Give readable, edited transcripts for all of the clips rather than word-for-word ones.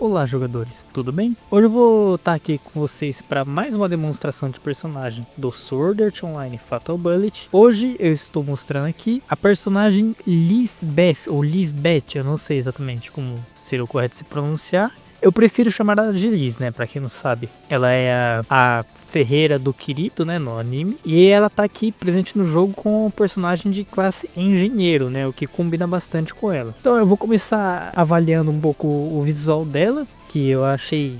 Olá jogadores, tudo bem? Hoje eu vou estar aqui com vocês para mais uma demonstração de personagem do Sword Art Online Fatal Bullet. Hoje eu estou mostrando aqui a personagem Lisbeth, ou Lisbeth, eu não sei exatamente como seria o correto se pronunciar. Eu prefiro chamar ela de Liz, né, pra quem não sabe. Ela é a ferreira do Kirito, né, no anime. E ela tá aqui presente no jogo com o personagem de classe engenheiro, né, o que combina bastante com ela. Então eu vou começar avaliando um pouco o visual dela, que eu achei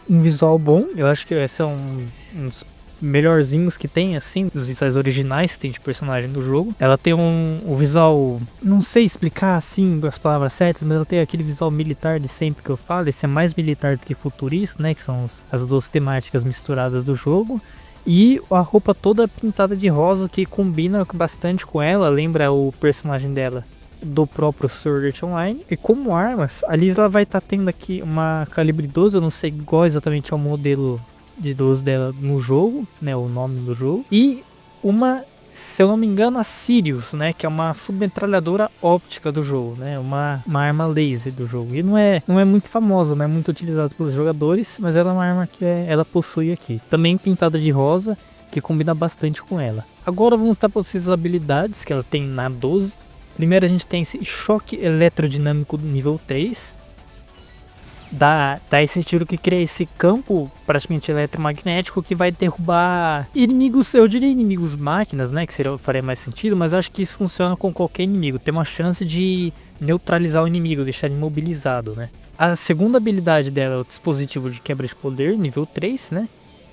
um visual bom. Eu acho que esse é um dos melhorzinhos que tem, assim, dos visuais originais que tem de personagem do jogo. Ela tem um visual, não sei explicar assim as palavras certas, mas ela tem aquele visual militar de sempre que eu falo. Esse é mais militar do que futurista, né, que são as duas temáticas misturadas do jogo. E a roupa toda pintada de rosa, que combina bastante com ela, lembra o personagem dela do próprio Sword Art Online. E como armas, a Liz ela vai estar tendo aqui uma calibre 12, eu não sei qual exatamente é o modelo de 12 dela no jogo, né, o nome do jogo, e uma, se eu não me engano, a Sirius, né, que é uma submetralhadora óptica do jogo, né, uma arma laser do jogo, e não é muito famosa, não é muito utilizada pelos jogadores, mas ela é uma arma que ela possui aqui, também pintada de rosa, que combina bastante com ela. Agora vamos mostrar para vocês as habilidades que ela tem na 12. Primeiro a gente tem esse choque eletrodinâmico nível 3, dá esse tiro que cria esse campo praticamente eletromagnético que vai derrubar inimigos, eu diria inimigos máquinas, né, que faria mais sentido, mas acho que isso funciona com qualquer inimigo, tem uma chance de neutralizar o inimigo, deixar ele imobilizado, né. A segunda habilidade dela é o dispositivo de quebra de poder, nível 3, né,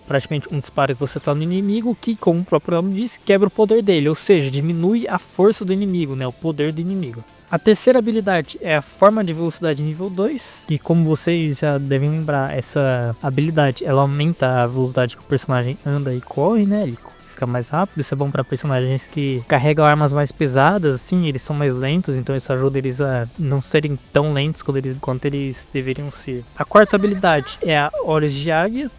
praticamente um disparo que você tá no inimigo que, como o próprio nome diz, quebra o poder dele, ou seja, diminui a força do inimigo, né, o poder do inimigo. A terceira habilidade é a forma de velocidade nível 2, que como vocês já devem lembrar, essa habilidade ela aumenta a velocidade que o personagem anda e corre, né, ele fica mais rápido. Isso é bom para personagens que carregam armas mais pesadas, assim, eles são mais lentos, então isso ajuda eles a não serem tão lentos quanto eles deveriam ser. A quarta habilidade é a Olhos de Águia,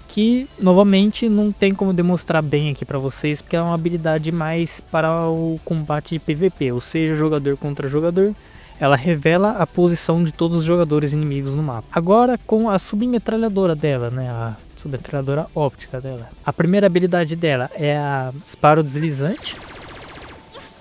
que novamente não tem como demonstrar bem aqui pra vocês, porque é uma habilidade mais para o combate de PVP, ou seja, jogador contra jogador. Ela revela a posição de todos os jogadores inimigos no mapa. Agora com a submetralhadora dela, né, a submetralhadora óptica dela. A primeira habilidade dela é a disparo deslizante.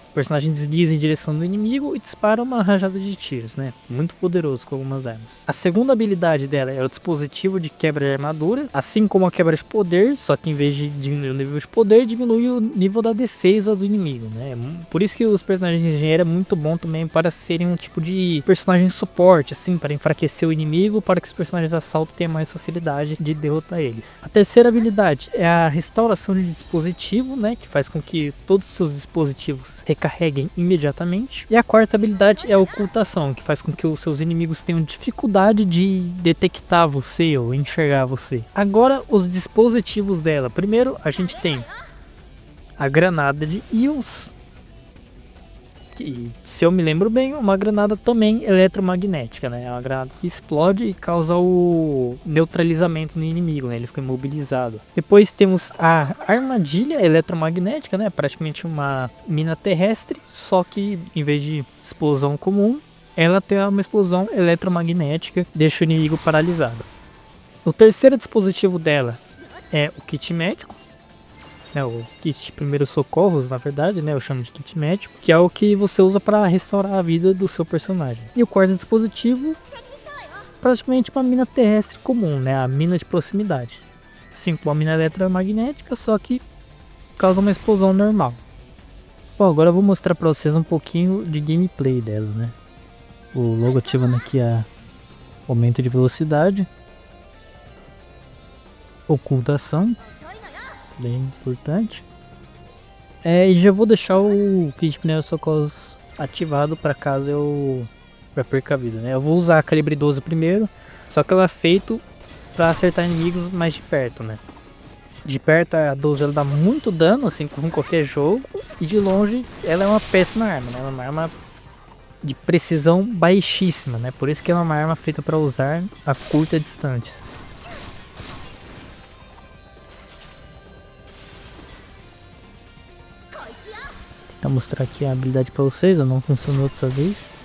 O personagem desliza em direção do inimigo e dispara uma rajada de tiros, né? Muito poderoso com algumas armas. A segunda habilidade dela é o dispositivo de quebra de armadura, assim como a quebra de poder, só que em vez de diminuir o nível de poder, diminui o nível da defesa do inimigo, né? Por isso que os personagens de engenheiro é muito bom também para serem um tipo de personagem suporte, assim, para enfraquecer o inimigo, para que os personagens de assalto tenham mais facilidade de derrotar eles. A terceira habilidade é a restauração de dispositivo, né? Que faz com que todos os seus dispositivos recarreguem imediatamente. E a quarta habilidade é a ocultação, que faz com que os seus inimigos tenham dificuldade de detectar você ou enxergar você. Agora os dispositivos dela. Primeiro a gente tem a granada de íons, que, se eu me lembro bem, uma granada também eletromagnética, né? É uma granada que explode e causa o neutralizamento no inimigo, né? Ele fica imobilizado. Depois temos a armadilha eletromagnética, né? Praticamente uma mina terrestre, só que em vez de explosão comum, ela tem uma explosão eletromagnética, deixa o inimigo paralisado. O terceiro dispositivo dela é o kit médico. O kit primeiros socorros, na verdade, né, eu chamo de kit médico, que é o que você usa para restaurar a vida do seu personagem. E o quarto dispositivo, praticamente uma mina terrestre comum, né, a mina de proximidade. Assim como a mina eletromagnética, só que causa uma explosão normal. Bom, agora eu vou mostrar para vocês um pouquinho de gameplay dela, né. O logo ativando aqui a aumento de velocidade, ocultação, bem importante. E já vou deixar o kit primeiros socorros ativado para caso eu perca a vida, né? Eu vou usar a calibre 12 primeiro, só que ela é feito para acertar inimigos mais de perto, né? De perto a 12 ela dá muito dano, assim como em qualquer jogo, e de longe ela é uma péssima arma, né? Ela é uma arma de precisão baixíssima, né? Por isso que ela é uma arma feita para usar a curta distância. Vou mostrar aqui a habilidade para vocês, não funcionou dessa vez.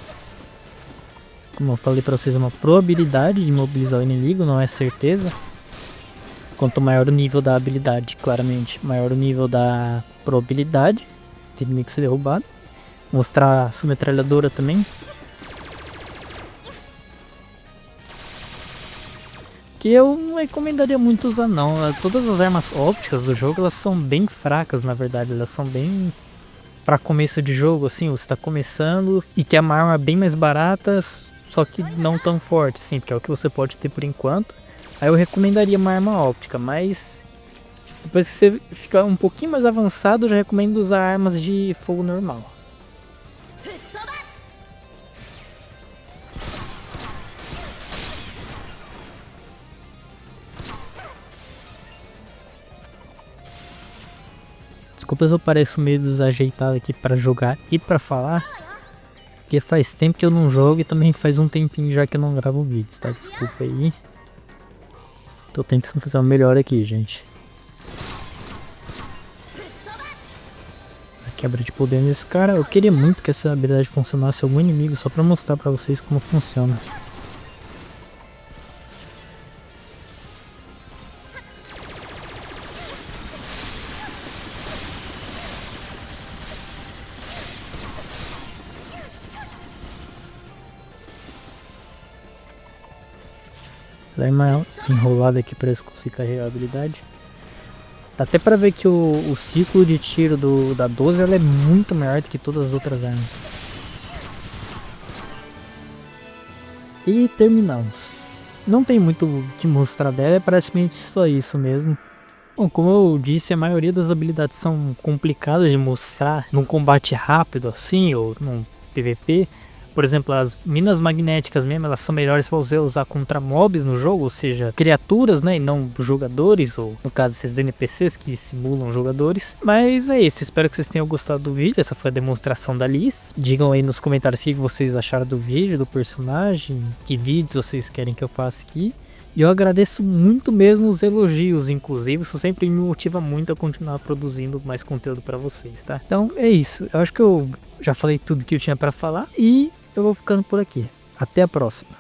Como eu falei pra vocês, é uma probabilidade de imobilizar o inimigo, não é certeza. Quanto maior o nível da habilidade, claramente, maior o nível da probabilidade de inimigo ser derrubado. Mostrar a sua metralhadora também. Que eu não recomendaria muito usar não. Todas as armas ópticas do jogo, elas são bem fracas, na verdade. Elas são bem... Pra começo de jogo, assim, você tá começando e quer uma arma bem mais barata, só que não tão forte, assim, porque é o que você pode ter por enquanto. Aí eu recomendaria uma arma óptica, mas depois que você ficar um pouquinho mais avançado, eu já recomendo usar armas de fogo normal. Desculpa se eu pareço meio desajeitado aqui pra jogar e pra falar, porque faz tempo que eu não jogo e também faz um tempinho já que eu não gravo vídeos, tá? Desculpa aí. Tô tentando fazer uma melhor aqui, gente. A quebra de poder nesse cara. Eu queria muito que essa habilidade funcionasse em algum inimigo, só pra mostrar pra vocês como funciona. Dá uma enrolada aqui pra eles conseguirem carregar a habilidade. Dá até pra ver que o ciclo de tiro da 12 ela é muito maior do que todas as outras armas. E terminamos. Não tem muito o que mostrar dela, é praticamente só isso mesmo. Bom, como eu disse, a maioria das habilidades são complicadas de mostrar num combate rápido assim, ou num PVP. Por exemplo, as minas magnéticas mesmo, elas são melhores para você usar contra mobs no jogo, ou seja, criaturas, né, e não jogadores, ou no caso esses NPCs que simulam jogadores. Mas é isso, espero que vocês tenham gostado do vídeo, essa foi a demonstração da Liz. Digam aí nos comentários o que vocês acharam do vídeo, do personagem, que vídeos vocês querem que eu faça aqui. E eu agradeço muito mesmo os elogios, inclusive, isso sempre me motiva muito a continuar produzindo mais conteúdo para vocês, tá? Então é isso, eu acho que eu já falei tudo que eu tinha para falar e eu vou ficando por aqui. Até a próxima.